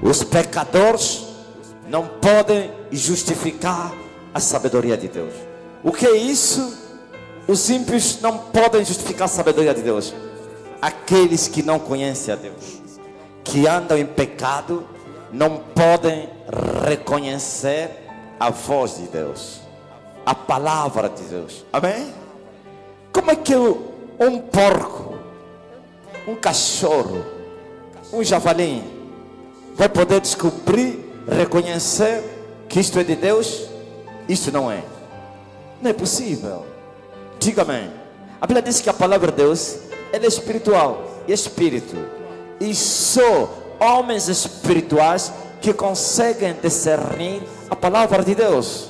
Os pecadores não podem justificar a sabedoria de Deus. O que é isso? Os ímpios não podem justificar a sabedoria de Deus. Aqueles que não conhecem a Deus, que andam em pecado, não podem reconhecer a voz de Deus, a palavra de Deus. Amém? Como é que um porco, um cachorro, um javali vai poder descobrir, reconhecer que isto é de Deus? Isto não é. Não é possível. Diga amém. A Bíblia diz que a palavra de Deus, ela é espiritual e espírito. E só homens espirituais que conseguem discernir a palavra de Deus.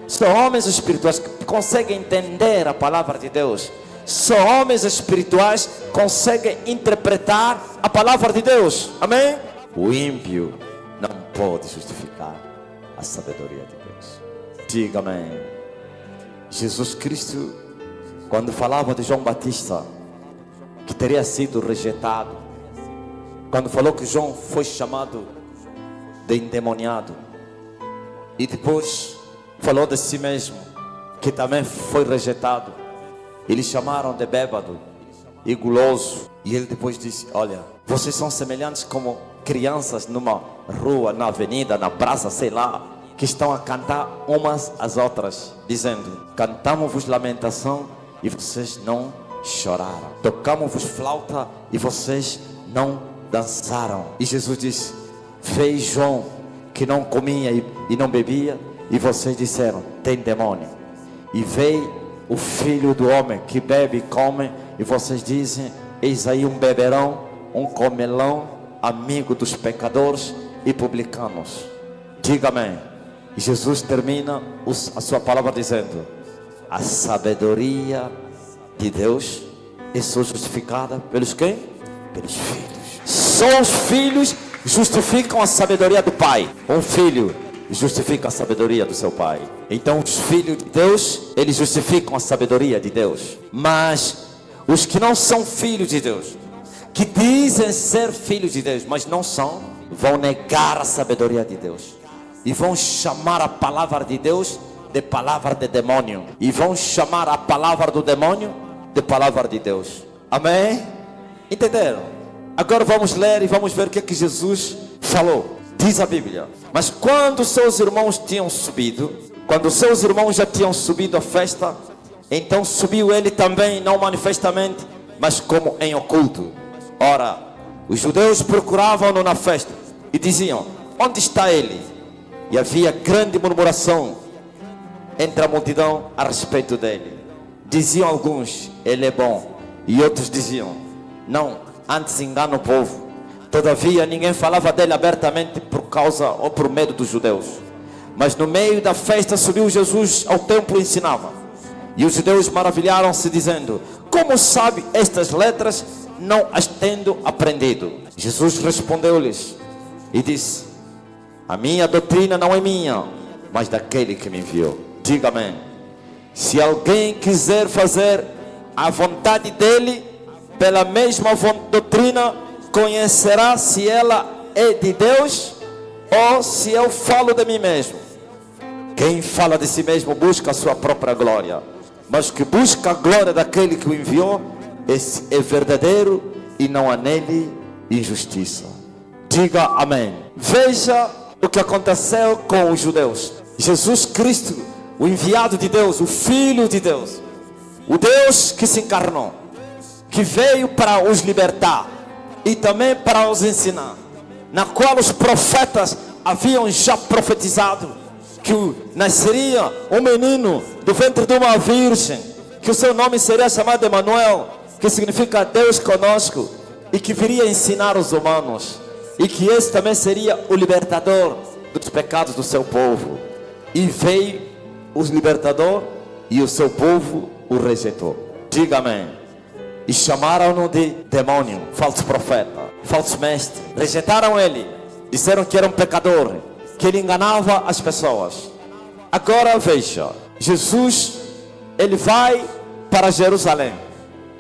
Só homens espirituais que conseguem entender a palavra de Deus. Só homens espirituais conseguem interpretar a palavra de Deus. Amém? O ímpio não pode justificar a sabedoria de Deus. Diga amém. Jesus Cristo, quando falava de João Batista, que teria sido rejeitado, quando falou que João foi chamado de endemoniado, e depois falou de si mesmo, que também foi rejeitado, eles chamaram de bêbado e guloso, e ele depois disse: olha, vocês são semelhantes como crianças numa rua, na avenida, na praça, sei lá, que estão a cantar umas às outras, dizendo: cantamos-vos lamentação e vocês não choraram, tocamos-vos flauta e vocês não dançaram. E Jesus disse: fez João que não comia e não bebia, e vocês disseram: tem demônio. E veio o Filho do Homem que bebe e come, e vocês dizem: eis aí um beberão, um comelão, amigo dos pecadores e publicanos. Diga amém. E Jesus termina a sua palavra dizendo: a sabedoria de Deus é só justificada pelos quem? Pelos filhos. Só os filhos justificam a sabedoria do pai. Um filho justifica a sabedoria do seu pai. Então os filhos de Deus, eles justificam a sabedoria de Deus. Mas os que não são filhos de Deus, que dizem ser filhos de Deus, mas não são, vão negar a sabedoria de Deus e vão chamar a palavra de Deus de palavra de demônio, e vão chamar a palavra do demônio de palavra de Deus. Amém? Entenderam? Agora vamos ler e vamos ver o que é que Jesus falou. Diz a Bíblia: mas quando seus irmãos tinham subido, quando seus irmãos já tinham subido à festa, então subiu ele também, não manifestamente, mas como em oculto. Ora, os judeus procuravam-no na festa e diziam: onde está ele? E havia grande murmuração entre a multidão a respeito dele. Diziam alguns: ele é bom. E outros diziam: não, antes engana o povo. Todavia ninguém falava dele abertamente por causa ou por medo dos judeus. Mas no meio da festa subiu Jesus ao templo e ensinava. E os judeus maravilharam-se, dizendo: como sabe estas letras, não as tendo aprendido? Jesus respondeu-lhes e disse: a minha doutrina não é minha, mas daquele que me enviou. Diga amém. Se alguém quiser fazer a vontade dele, pela mesma doutrina, conhecerá se ela é de Deus ou se eu falo de mim mesmo. Quem fala de si mesmo busca a sua própria glória, mas que busca a glória daquele que o enviou, esse é verdadeiro e não há nele injustiça. Diga amém. Veja o que aconteceu com os judeus. Jesus Cristo, o enviado de Deus, o Filho de Deus, o Deus que se encarnou, que veio para os libertar e também para os ensinar, na qual os profetas haviam já profetizado que nasceria um menino do ventre de uma virgem, que o seu nome seria chamado Emanuel, que significa Deus conosco, e que viria ensinar os humanos, e que esse também seria o libertador dos pecados do seu povo. E veio o libertador e o seu povo o rejeitou. Diga amém. E chamaram-no de demônio, falso profeta, falso mestre. Rejeitaram ele, disseram que era um pecador, que ele enganava as pessoas. Agora veja, Jesus, ele vai para Jerusalém,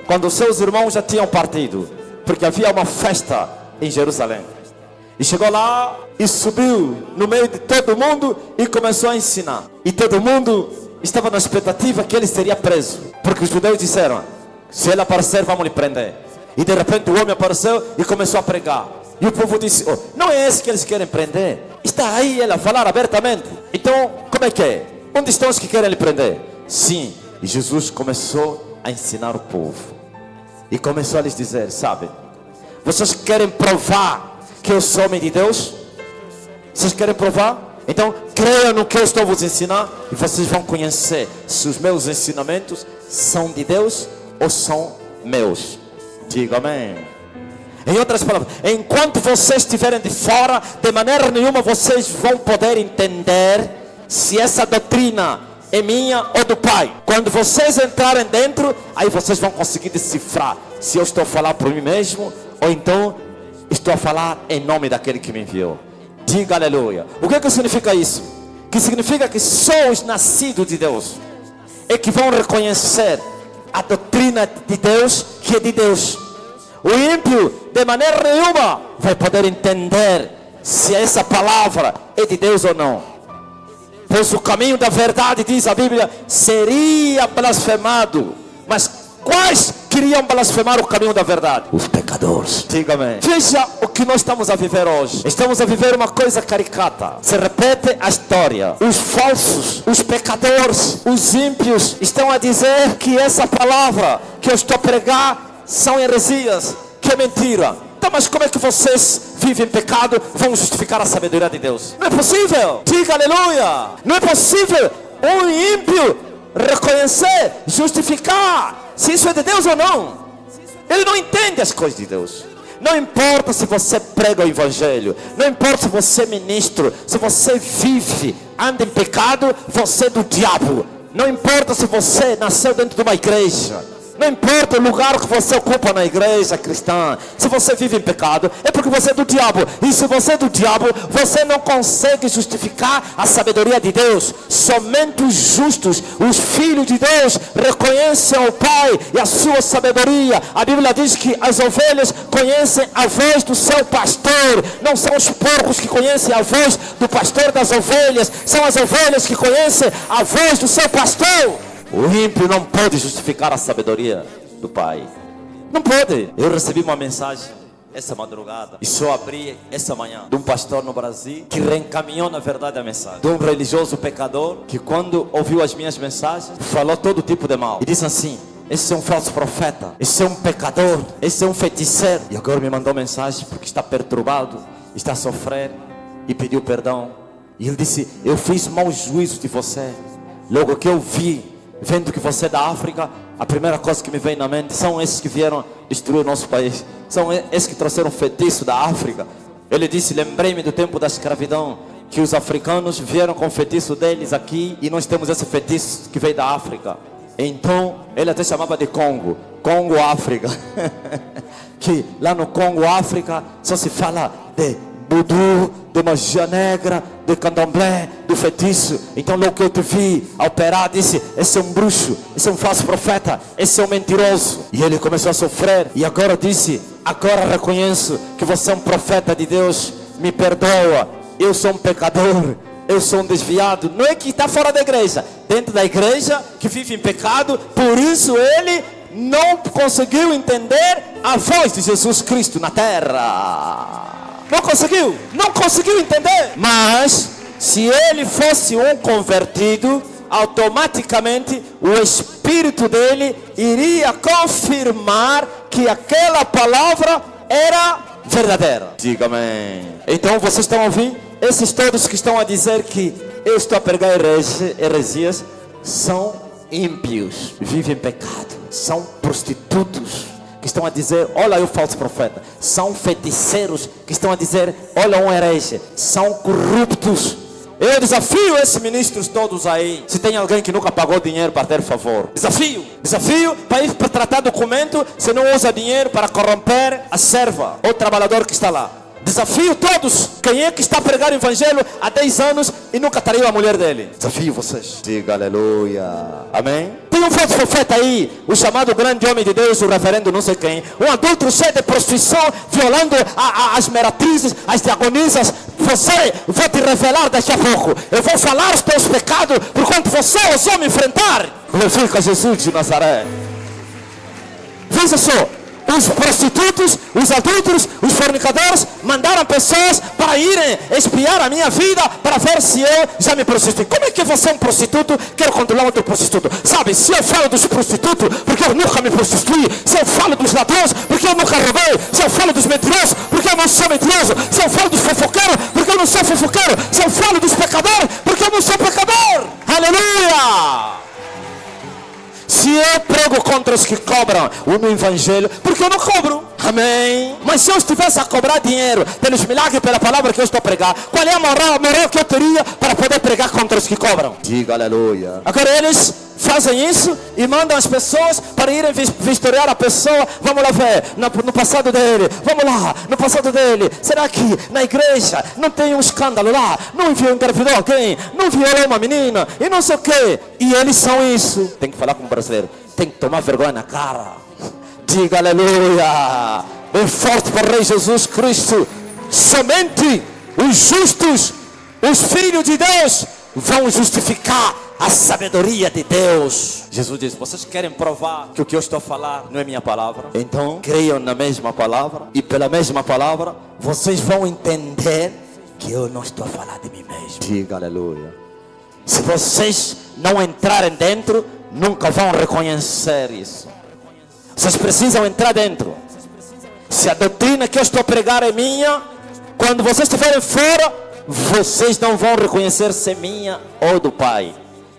quando seus irmãos já tinham partido, porque havia uma festa em Jerusalém. E chegou lá e subiu no meio de todo mundo e começou a ensinar. E todo mundo estava na expectativa que ele seria preso, porque os judeus disseram: se ele aparecer, vamos lhe prender. E de repente o homem apareceu e começou a pregar. E o povo disse: oh, não é esse que eles querem prender? Está aí ele a falar abertamente. Então, como é que é? Onde estão os que querem lhe prender? Sim. E Jesus começou a ensinar o povo. E começou a lhes dizer: sabe, vocês querem provar que eu sou homem de Deus? Vocês querem provar? Então creiam no que eu estou a vos ensinar e vocês vão conhecer se os meus ensinamentos são de Deus ou são meus. Diga amém. Em outras palavras, enquanto vocês estiverem de fora, de maneira nenhuma vocês vão poder entender se essa doutrina é minha ou do Pai. Quando vocês entrarem dentro, aí vocês vão conseguir decifrar se eu estou a falar por mim mesmo ou então estou a falar em nome daquele que me enviou. Diga aleluia. O que significa isso? Que significa que só os nascidos de Deus é que vão reconhecer a doutrina de Deus, que é de Deus. O ímpio de maneira nenhuma vai poder entender se essa palavra é de Deus ou não. Pois o caminho da verdade, diz a Bíblia, seria blasfemado. Mas quais queriam blasfemar o caminho da verdade? Os pecadores. Diga amém. Veja o que nós estamos a viver hoje. Estamos a viver uma coisa caricata. Se repete a história. Os falsos, os pecadores, os ímpios estão a dizer que essa palavra que eu estou a pregar são heresias, que é mentira. Então, mas como é que vocês vivem em pecado vão justificar a sabedoria de Deus? Não é possível. Diga aleluia. Não é possível um ímpio reconhecer, justificar se isso é de Deus ou não. Ele não entende as coisas de Deus. Não importa se você prega o evangelho, não importa se você é ministro, se você vive, anda em pecado, você é do diabo. Não importa se você nasceu dentro de uma igreja, não importa o lugar que você ocupa na igreja cristã, se você vive em pecado, é porque você é do diabo. E se você é do diabo, você não consegue justificar a sabedoria de Deus. Somente os justos, os filhos de Deus, reconhecem o Pai e a sua sabedoria. A Bíblia diz que as ovelhas conhecem a voz do seu pastor. Não são os porcos que conhecem a voz do pastor das ovelhas, são as ovelhas que conhecem a voz do seu pastor. O ímpio não pode justificar a sabedoria do Pai. Não pode. Eu recebi uma mensagem essa madrugada e só abri essa manhã de um pastor no Brasil que reencaminhou na verdade a mensagem. De um religioso pecador que quando ouviu as minhas mensagens falou todo tipo de mal. E disse assim: esse é um falso profeta, esse é um pecador, esse é um feiticeiro. E agora me mandou mensagem porque está perturbado, está a sofrer e pediu perdão. E ele disse: eu fiz mau juízo de você. Logo que eu vi, vendo que você é da África, a primeira coisa que me vem na mente são esses que vieram destruir o nosso país. São esses que trouxeram feitiço da África. Ele disse: lembrei-me do tempo da escravidão, que os africanos vieram com o feitiço deles aqui e nós temos esse feitiço que veio da África. Então ele até chamava de Congo, Congo África. Que lá no Congo África só se fala de voodoo, de magia negra, de candomblé, do feitiço. Então logo que eu te vi a operar, disse: esse é um bruxo, esse é um falso profeta, esse é um mentiroso. E ele começou a sofrer. E agora disse: agora reconheço que você é um profeta de Deus, me perdoa, eu sou um pecador, eu sou um desviado. Não é que está fora da igreja, dentro da igreja, que vive em pecado. Por isso ele não conseguiu entender a voz de Jesus Cristo na terra. Não conseguiu entender. Mas se ele fosse um convertido, automaticamente o espírito dele iria confirmar que aquela palavra era verdadeira. Diga amém. Então vocês estão ouvindo? Esses todos que estão a dizer que eu estou a pregar heresias são ímpios, vivem em pecado, são prostitutos que estão a dizer: olha o falso profeta. São feiticeiros que estão a dizer: olha um herege. São corruptos. Eu desafio esses ministros todos aí. Se tem alguém que nunca pagou dinheiro para ter favor, desafio para ir para tratar documento. Se não usa dinheiro para corromper a serva ou o trabalhador que está lá. Desafio todos. Quem é que está a pregar o evangelho há 10 anos e nunca traiu a mulher dele? Desafio vocês. Diga aleluia. Amém? Tem um falso profeta aí, o chamado grande homem de Deus, o reverendo não sei quem. Um adulto cheio de prostituição, violando as meretrizes, as diaconisas. Você, vou te revelar daqui a pouco. Eu vou falar os teus pecados, porquanto você ousou me enfrentar. Glorifica Jesus de Nazaré. Veja só. Os prostitutos, os adúlteros, os fornicadores mandaram pessoas para irem espiar a minha vida para ver se eu já me prostituí. Como é que você é um prostituto, quer controlar outro prostituto? Sabe, se eu falo dos prostitutos, porque eu nunca me prostituí. Se eu falo dos ladrões, porque eu nunca roubei. Se eu falo dos mentirosos, porque eu não sou mentiroso. Se eu falo dos fofoqueiros, porque eu não sou fofoqueiro. Se eu falo dos pecadores, porque eu não sou pecador. Aleluia! Se eu prego contra os que cobram o meu evangelho, porque eu não cobro. Amém. Mas se eu estivesse a cobrar dinheiro pelos milagres, pela palavra que eu estou a pregar, qual é a moral que eu teria para poder pregar contra os que cobram? Diga aleluia. Agora eles fazem isso e mandam as pessoas para irem vistoriar a pessoa. Vamos lá ver no passado dele. Vamos lá, no passado dele. Será que na igreja não tem um escândalo lá? Não engravidou alguém? Não violou uma menina? E não sei o que. E eles são isso. Tem que falar como brasileiro. Tem que tomar vergonha na cara. Diga aleluia. Bem forte para o Rei Jesus Cristo. Somente os justos, os filhos de Deus, vão justificar a sabedoria de Deus. Jesus diz: vocês querem provar que o que eu estou a falar não é minha palavra? Então creiam na mesma palavra, e pela mesma palavra vocês vão entender que eu não estou a falar de mim mesmo. Diga aleluia. Se vocês não entrarem dentro, nunca vão reconhecer isso. Vocês precisam entrar dentro. Se a doutrina que eu estou a pregar é minha, quando vocês estiverem fora, vocês não vão reconhecer se é minha ou do Pai.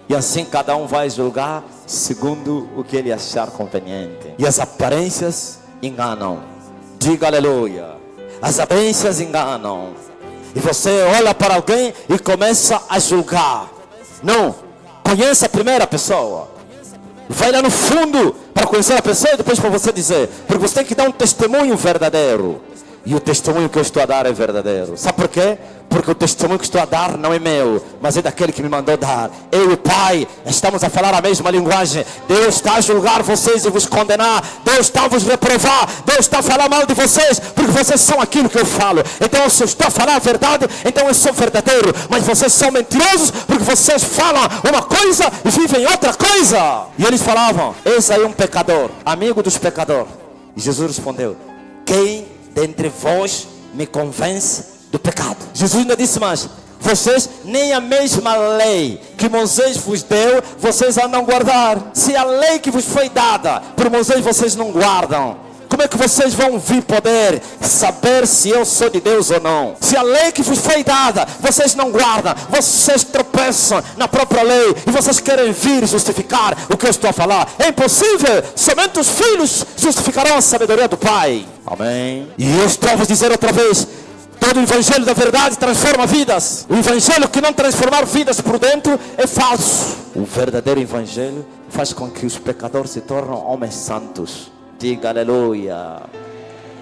E assim cada um vai julgar segundo o que ele achar conveniente. E as aparências enganam. Diga aleluia. As aparências enganam. E você olha para alguém e começa a julgar. Não, conheça a primeira pessoa. Vai lá no fundo para conhecer a pessoa e depois para você dizer. Porque você tem que dar um testemunho verdadeiro. E o testemunho que eu estou a dar é verdadeiro. Sabe por quê? Porque o testemunho que estou a dar não é meu, mas é daquele que me mandou dar. Eu e o Pai estamos a falar a mesma linguagem. Deus está a julgar vocês e vos condenar. Deus está a vos reprovar. Deus está a falar mal de vocês, porque vocês são aquilo que eu falo. Então se eu estou a falar a verdade, então eu sou verdadeiro. Mas vocês são mentirosos, porque vocês falam uma coisa e vivem outra coisa. E eles falavam: esse aí é um pecador, amigo dos pecadores. E Jesus respondeu: quem dentre vós me convence do pecado? Jesus ainda disse mais: vocês nem a mesma lei que Moisés vos deu, vocês andam a guardar. Se a lei que vos foi dada por Moisés vocês não guardam, como é que vocês vão vir poder saber se eu sou de Deus ou não? Se a lei que vos foi dada vocês não guardam, vocês tropeçam na própria lei e vocês querem vir justificar o que eu estou a falar. É impossível. Somente os filhos justificarão a sabedoria do Pai. Amém. E eu estou a vos dizer outra vez: todo o evangelho da verdade transforma vidas. O evangelho que não transformar vidas por dentro é falso. O verdadeiro evangelho faz com que os pecadores se tornem homens santos. Diga aleluia.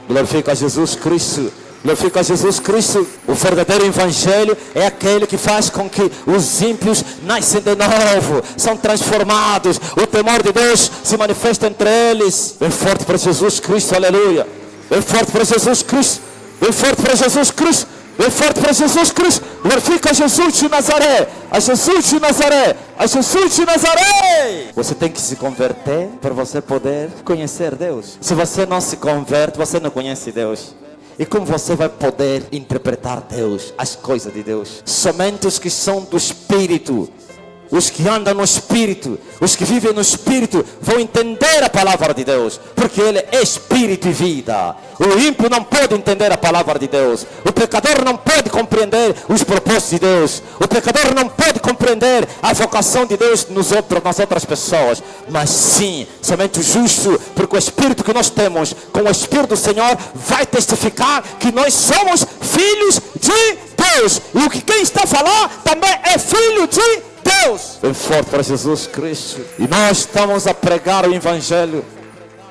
Glorifica Jesus Cristo. Glorifica Jesus Cristo. O verdadeiro evangelho é aquele que faz com que os ímpios nascem de novo, são transformados. O temor de Deus se manifesta entre eles. Bem forte para Jesus Cristo, aleluia. Bem forte para Jesus Cristo. Bem forte para Jesus Cristo. Bem forte para Jesus Cristo. Glorifica Jesus de Nazaré. A Jesus de Nazaré. A Jesus de Nazaré. Você tem que se converter para você poder conhecer Deus. Se você não se converte, você não conhece Deus. E como você vai poder interpretar Deus, as coisas de Deus? Somente os que são do Espírito, os que andam no Espírito, os que vivem no Espírito vão entender a palavra de Deus, porque Ele é Espírito e vida. O ímpio não pode entender a palavra de Deus. O pecador não pode compreender os propósitos de Deus. O pecador não pode compreender a vocação de Deus nas outras pessoas. Mas sim, somente o justo, porque o Espírito que nós temos com o Espírito do Senhor vai testificar que nós somos filhos de Deus. E o que quem está a falar também é filho de Deus. Bem forte para Jesus Cristo. E nós estamos a pregar o Evangelho.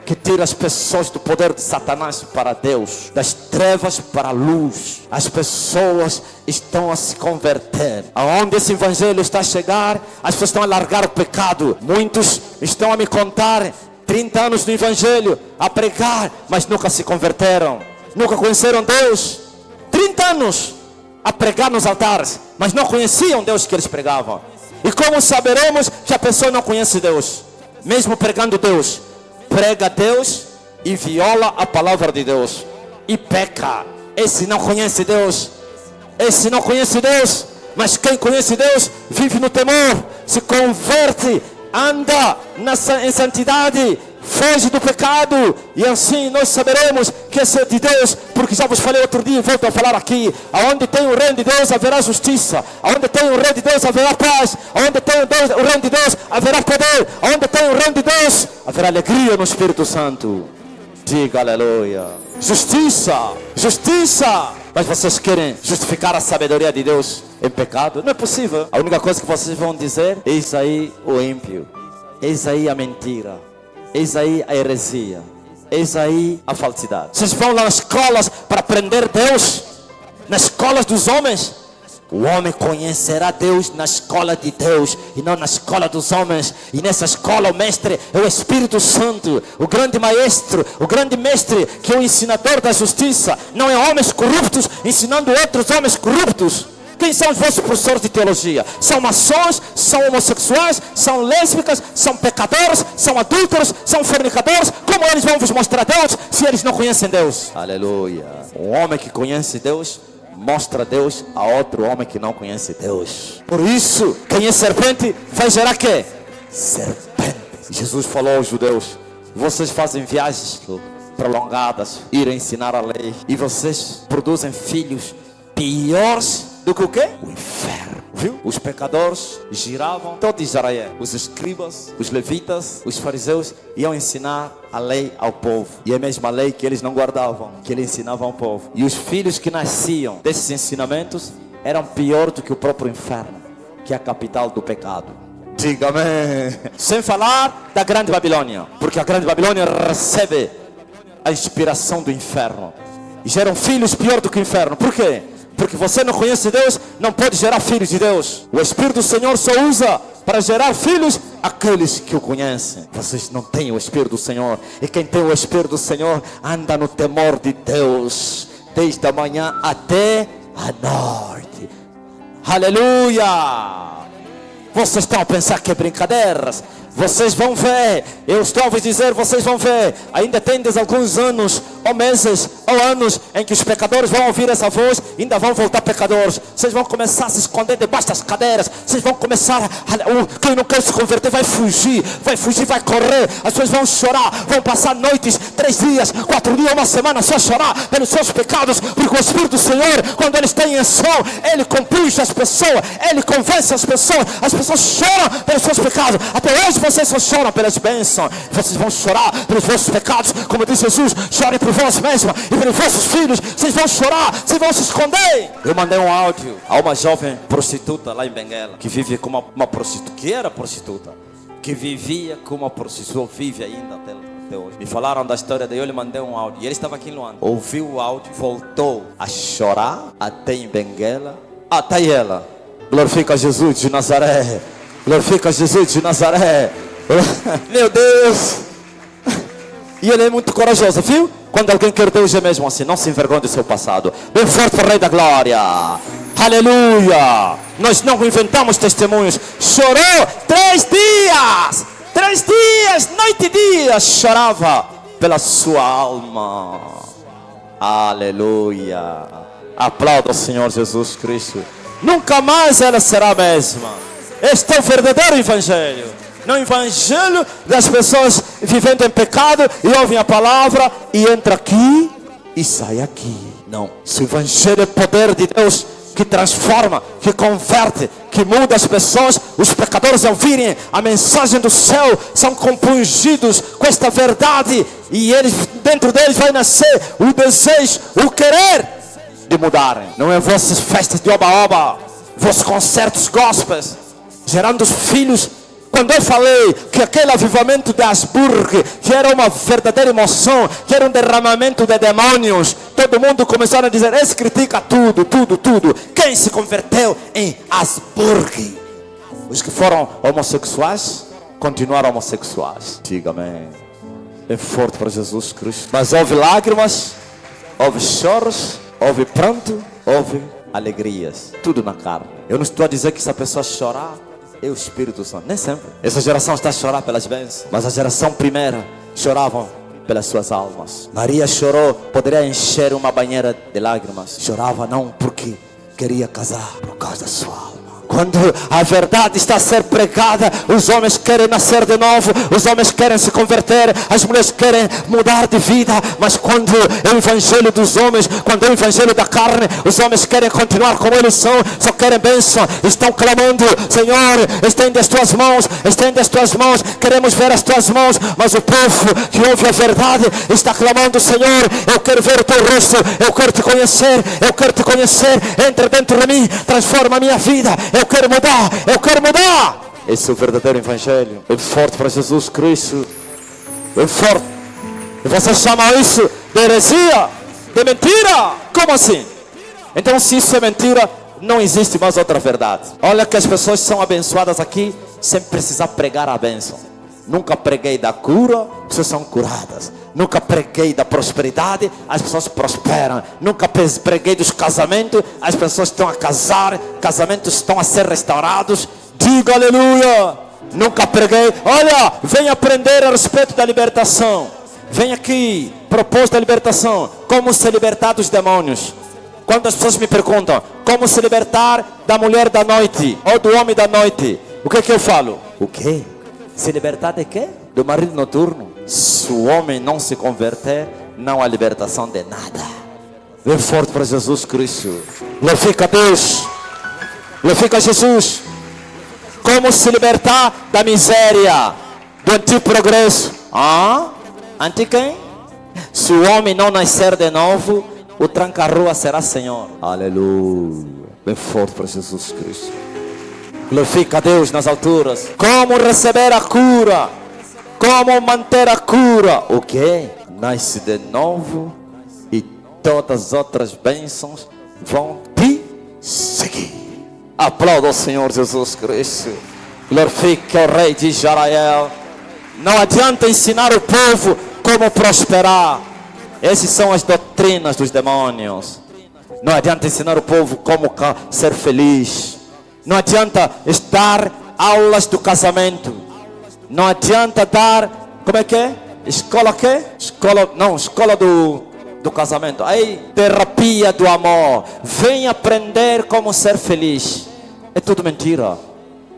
que tira as pessoas do poder de Satanás para Deus, das trevas para a luz. As pessoas estão a se converter. Aonde esse evangelho está a chegar, as pessoas estão a largar o pecado. Muitos estão a me contar 30 anos no evangelho, a pregar, mas nunca se converteram, nunca conheceram Deus. 30 anos a pregar nos altares, mas não conheciam Deus que eles pregavam. E como saberemos que a pessoa não conhece Deus? Mesmo pregando Deus, prega Deus e viola a palavra de Deus e peca. Esse não conhece Deus. Esse não conhece Deus. Mas quem conhece Deus vive no temor, se converte, anda em santidade, foge do pecado. E assim nós saberemos que esse é de Deus. Porque já vos falei outro dia e volto a falar aqui: aonde tem o reino de Deus haverá justiça, aonde tem o reino de Deus haverá paz, aonde tem o reino de Deus haverá poder, aonde tem o reino de Deus haverá alegria no Espírito Santo. Diga aleluia. Justiça, justiça. Mas vocês querem justificar a sabedoria de Deus em pecado? Não é possível. A única coisa que vocês vão dizer: eis aí o ímpio, eis aí a mentira, eis aí a heresia, eis aí a falsidade. Vocês vão lá nas escolas para aprender Deus, nas escolas dos homens. O homem conhecerá Deus na escola de Deus e não na escola dos homens. E nessa escola o mestre é o Espírito Santo, o grande maestro, o grande mestre, que é o ensinador da justiça. Não é homens corruptos ensinando outros homens corruptos. Quem são os vossos professores de teologia? São maçons, são homossexuais, são lésbicas, são pecadores, são adúlteros, são fornicadores. Como eles vão vos mostrar Deus se eles não conhecem Deus? Aleluia. Um homem que conhece Deus mostra Deus a outro homem que não conhece Deus. Por isso, quem é serpente vai gerar quê? Serpente. Jesus falou aos judeus: vocês fazem viagens prolongadas, ir ensinar a lei, e vocês produzem filhos piores do que o quê? O inferno. Viu? Os pecadores giravam todo Israel. Os escribas, os levitas, os fariseus iam ensinar a lei ao povo. E a mesma lei que eles não guardavam, que eles ensinavam ao povo. E os filhos que nasciam desses ensinamentos eram pior do que o próprio inferno, que é a capital do pecado. Diga amém. Sem falar da grande Babilônia, porque a grande Babilônia recebe a inspiração do inferno e geram filhos pior do que o inferno. Por quê? Porque você não conhece Deus, não pode gerar filhos de Deus. O Espírito do Senhor só usa para gerar filhos aqueles que o conhecem. Vocês não têm o Espírito do Senhor. E quem tem o Espírito do Senhor anda no temor de Deus, desde a manhã até a noite. Aleluia. Vocês estão a pensar que é brincadeiras? Vocês vão ver, eu estou a vos dizer, vocês vão ver. Ainda tendes alguns anos, ou meses, ou anos, em que os pecadores vão ouvir essa voz e ainda vão voltar pecadores. Vocês vão começar a se esconder debaixo das cadeiras. Vocês vão começar quem não quer se converter vai fugir, vai correr. As pessoas vão chorar, vão passar noites, 3 dias, 4 dias, 1 semana só chorar pelos seus pecados. Porque o Espírito do Senhor, quando Ele está em ação, Ele compulsa as pessoas, Ele convence as pessoas choram pelos seus pecados. Até hoje vocês só choram pelas bênçãos. Vocês vão chorar pelos vossos pecados. Como disse Jesus: chorem por vós mesmos e pelos vossos filhos. Vocês vão chorar, vocês vão se esconder. Eu mandei um áudio a uma jovem prostituta lá em Benguela, que vive com uma prostituta, que era prostituta, que vivia com uma prostituta, vive ainda até hoje. Me falaram da história dele, eu lhe mandei um áudio. E ele estava aqui em Luanda. Ouviu o áudio, voltou a chorar até em Benguela. Até ela. Glorifica Jesus de Nazaré. Glorifica Jesus de Nazaré. Meu Deus. E ele é muito corajoso, viu? Quando alguém quer Deus é mesmo assim. Não se envergonhe do seu passado. Bem forte para o Rei da Glória. Aleluia. Nós não inventamos testemunhos. Chorou 3 dias. 3 dias, noite e dia. Chorava pela sua alma. Aleluia. Aplauda o Senhor Jesus Cristo. Nunca mais ela será a mesma. Este é o verdadeiro evangelho. Não o evangelho das pessoas vivendo em pecado e ouvem a palavra e entra aqui e sai aqui. Não. Se o evangelho é poder de Deus que transforma, que converte, que muda as pessoas, os pecadores ao ouvirem a mensagem do céu são compungidos com esta verdade e eles, dentro deles vai nascer o desejo, o querer de mudarem. Não é vossas festas de oba-oba, vossos concertos gospels, gerando filhos Quando eu falei que aquele avivamento de Asburg, que era uma verdadeira emoção, que era um derramamento de demônios, todo mundo começou a dizer, esse critica tudo. Quem se converteu em Asburg? Os que foram homossexuais, continuaram homossexuais. Diga amém. É forte para Jesus Cristo. Mas houve lágrimas, houve choros, houve pranto, houve alegrias. Tudo na carne. Eu não estou a dizer que se a pessoa chorar, é o Espírito Santo. Nem sempre. Essa geração está a chorar pelas bênçãos. Mas a geração primeira choravam pelas suas almas. Maria chorou, poderia encher uma banheira de lágrimas. Chorava não porque queria casar, por causa da sua alma. Quando a verdade está a ser pregada, os homens querem nascer de novo, os homens querem se converter, as mulheres querem mudar de vida. Mas quando é o evangelho dos homens, quando é o evangelho da carne, os homens querem continuar como eles são, só querem bênção, estão clamando, Senhor, estende as tuas mãos, queremos ver as tuas mãos. Mas o povo que ouve a verdade está clamando, Senhor, eu quero ver o teu rosto, eu quero te conhecer, entra dentro de mim, transforma a minha vida. Eu quero mudar. Esse é o verdadeiro evangelho. É forte para Jesus Cristo. É forte. E você chama isso de heresia, de mentira? Como assim? Então, se isso é mentira, não existe mais outra verdade. Olha que as pessoas são abençoadas aqui sem precisar pregar a bênção. Nunca preguei da cura, as pessoas são curadas. Nunca preguei da prosperidade, as pessoas prosperam. Nunca preguei dos casamentos, as pessoas estão a casar, casamentos estão a ser restaurados. Diga aleluia. Nunca preguei, olha, vem aprender a respeito da libertação. Vem aqui, propósito da libertação. Como se libertar dos demônios. Quando as pessoas me perguntam, como se libertar da mulher da noite, ou do homem da noite, o que eu falo? O quê? Se libertar de quê? Do marido noturno. Se o homem não se converter, não há libertação de nada. Vem forte para Jesus Cristo. Glorifica a Deus. Glorifica a Jesus. Como se libertar da miséria, do antigo progresso? Antigo quem? Se o homem não nascer de novo, o tranca-rua será Senhor. Aleluia. Bem forte para Jesus Cristo. Glorifica a Deus nas alturas. Como receber a cura? Como manter a cura? O que? Nasce de novo e todas as outras bênçãos vão te seguir. Aplauda o Senhor Jesus Cristo. Glorifica o Rei de Israel. Não adianta ensinar o povo como prosperar. Essas são as doutrinas dos demônios. Não adianta ensinar o povo como ser feliz. Não adianta dar aulas do casamento. Não adianta dar, como é que é? Escola quê? Escola do casamento. Aí, terapia do amor. Vem aprender como ser feliz. É tudo mentira.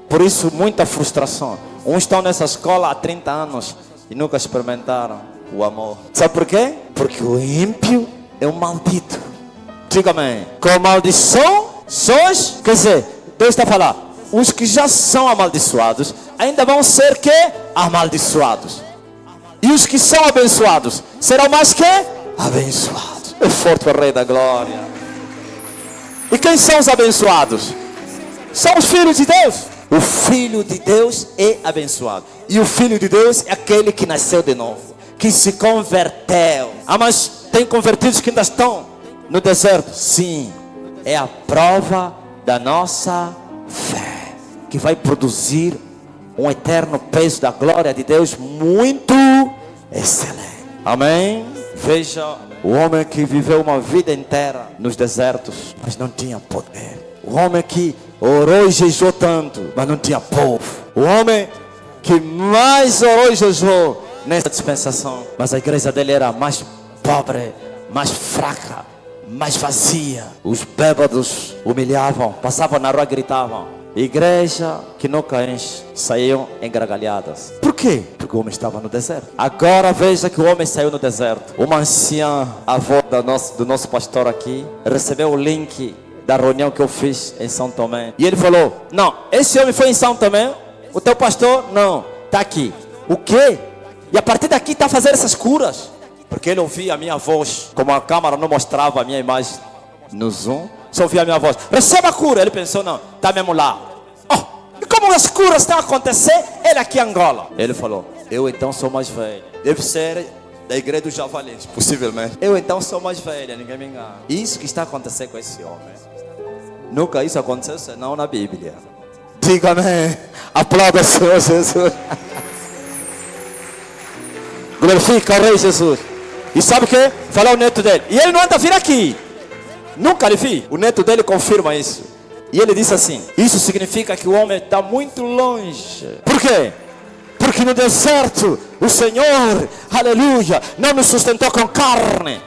Por isso, muita frustração. Uns estão nessa escola há 30 anos e nunca experimentaram o amor. Sabe por quê? Porque o ímpio é um maldito. Diga amém. Com maldição, sois, quer dizer, Deus está a falar, os que já são amaldiçoados, ainda vão ser que? Amaldiçoados. E os que são abençoados, serão mais que? Abençoados. É forte para o Rei da Glória. E quem são os abençoados? São os filhos de Deus. O Filho de Deus é abençoado. E o Filho de Deus é aquele que nasceu de novo, que se converteu. Mas tem convertidos que ainda estão no deserto. Sim, é a prova da nossa fé, que vai produzir um eterno peso da glória de Deus muito excelente. Amém? Veja, o homem que viveu uma vida inteira nos desertos, mas não tinha poder. O homem que orou e jejuou tanto, mas não tinha povo. O homem que mais orou e jejuou nessa dispensação, mas a igreja dele era mais pobre, mais fraca, mais vazia. Os bêbados humilhavam, passavam na rua e gritavam. Igreja que nunca enche, saíam engargalhadas. Por quê? Porque o homem estava no deserto. Agora veja que o homem saiu no deserto. Uma anciã, avó do nosso pastor aqui, recebeu o link da reunião que eu fiz em São Tomé. E ele falou, não, esse homem foi em São Tomé, o teu pastor, não, está aqui. O quê? E a partir daqui está fazendo essas curas. Porque ele ouvia a minha voz, como a câmera não mostrava a minha imagem no Zoom, só ouvia a minha voz, receba a cura. Ele pensou, não, está mesmo lá. E como as curas estão a acontecer, ele aqui em Angola. Ele falou, eu então sou mais velho. Deve ser da igreja dos Javalins, possivelmente. Eu então sou mais velha, ninguém me engana. Isso que está acontecendo com esse homem. Nunca isso aconteceu senão na Bíblia. Diga amém. Aplauda o Senhor Jesus. Glorifica o Rei Jesus. E sabe o que? Falou o neto dele. E ele não anda a vir aqui. Nunca lhe vi. O neto dele confirma isso. E ele disse assim: isso significa que o homem está muito longe. Por quê? Porque no deserto o Senhor, aleluia, não nos sustentou com carne,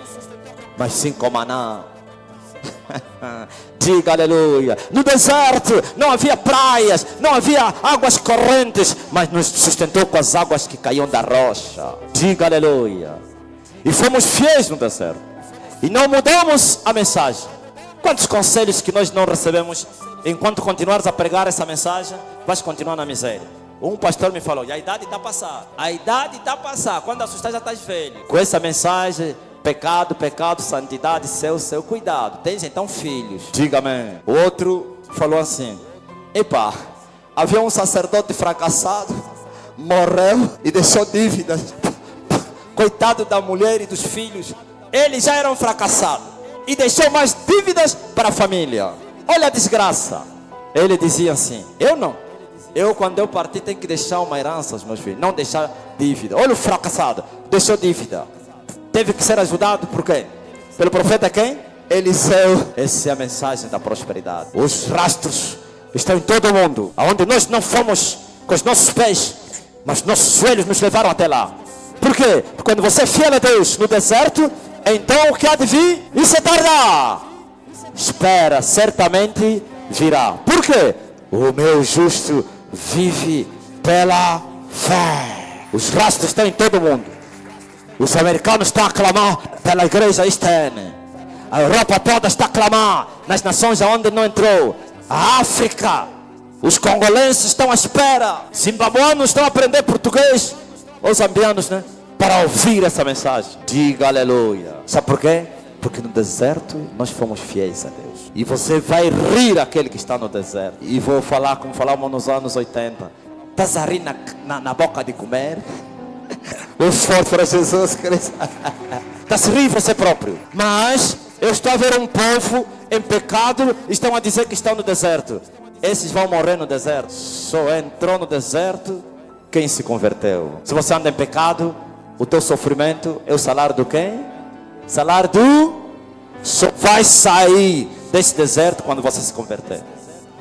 mas sim com maná. Diga aleluia. No deserto não havia praias, não havia águas correntes, mas nos sustentou com as águas que caíam da rocha. Diga aleluia. E fomos fiéis no deserto. E não mudamos a mensagem. Quantos conselhos que nós não recebemos? Enquanto continuares a pregar essa mensagem, vais continuar na miséria. Um pastor me falou, e a idade está a passar. A idade está a passar. Quando assustar já estás velho. Com essa mensagem, pecado, pecado, santidade, céu, cuidado. Tens então filhos. Diga amém. O outro falou assim: epa, havia um sacerdote fracassado, morreu e deixou dívidas. Coitado da mulher e dos filhos. Eles já eram fracassados e deixou mais dívidas para a família. Olha a desgraça. Ele dizia assim: eu não. Eu, quando eu partir, tenho que deixar uma herança aos meus filhos, não deixar dívida. Olha o fracassado, deixou dívida. Teve que ser ajudado por quem? Pelo profeta quem? Eliseu. Essa é a mensagem da prosperidade. Os rastros estão em todo o mundo. Onde nós não fomos com os nossos pés, mas nossos joelhos nos levaram até lá. Por quê? Porque quando você é fiel a Deus no deserto, então o que há de vir? Isso é tardar. Espera, certamente virá. Por quê? O meu justo vive pela fé. Os rastros estão em todo o mundo. Os americanos estão a clamar pela igreja externa. A Europa toda está a clamar nas nações onde não entrou. A África, os congolenses estão à espera. Zimbabuanos estão a aprender português. Os zambianos, né? Para ouvir essa mensagem. Diga aleluia. Sabe por quê? Porque no deserto nós fomos fiéis a Deus. E você vai rir aquele que está no deserto. E vou falar como falávamos nos anos 80. Estás a rir na boca de comer? O forte para Jesus Cristo. Estás a rir você próprio. Mas eu estou a ver um povo em pecado. Estão a dizer que estão no deserto. Esses vão morrer no deserto. Só entrou no deserto quem se converteu. Se você anda em pecado, o teu sofrimento é o salário do quem? Salário do... Só vai sair desse deserto quando você se converter.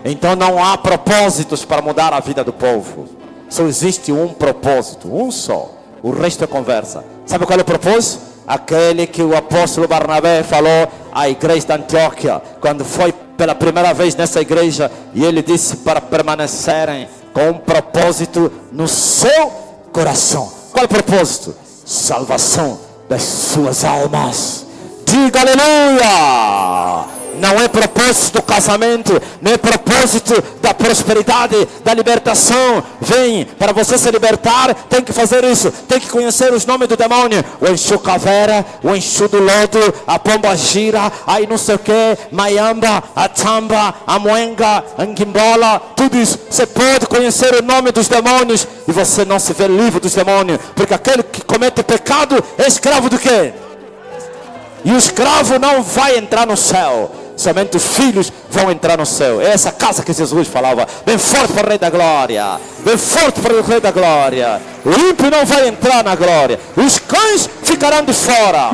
Então não há propósitos para mudar a vida do povo. Só existe um propósito, um só. O resto é conversa. Sabe qual é o propósito? Aquele que o apóstolo Barnabé falou à igreja da Antioquia, quando foi pela primeira vez nessa igreja, e ele disse para permanecerem com um propósito no seu coração. Qual é o propósito? Salvação das suas almas. Diga aleluia. Não é propósito do casamento, não é propósito da prosperidade, da libertação. Vem, para você se libertar, tem que fazer isso. Tem que conhecer os nomes do demônio. O Enxu Caveira, o Enxu do Lodo, a Pomba Gira, aí não sei o que, Maiamba, a Tamba, a Moenga, a Ngimbola, tudo isso. Você pode conhecer o nome dos demônios e você não se vê livre dos demônios. Porque aquele que comete pecado é escravo do quê? E o escravo não vai entrar no céu. Somente os filhos vão entrar no céu. É essa casa que Jesus falava. Bem forte para o Rei da Glória. Bem forte para o Rei da Glória. O ímpio não vai entrar na glória. Os cães ficarão de fora.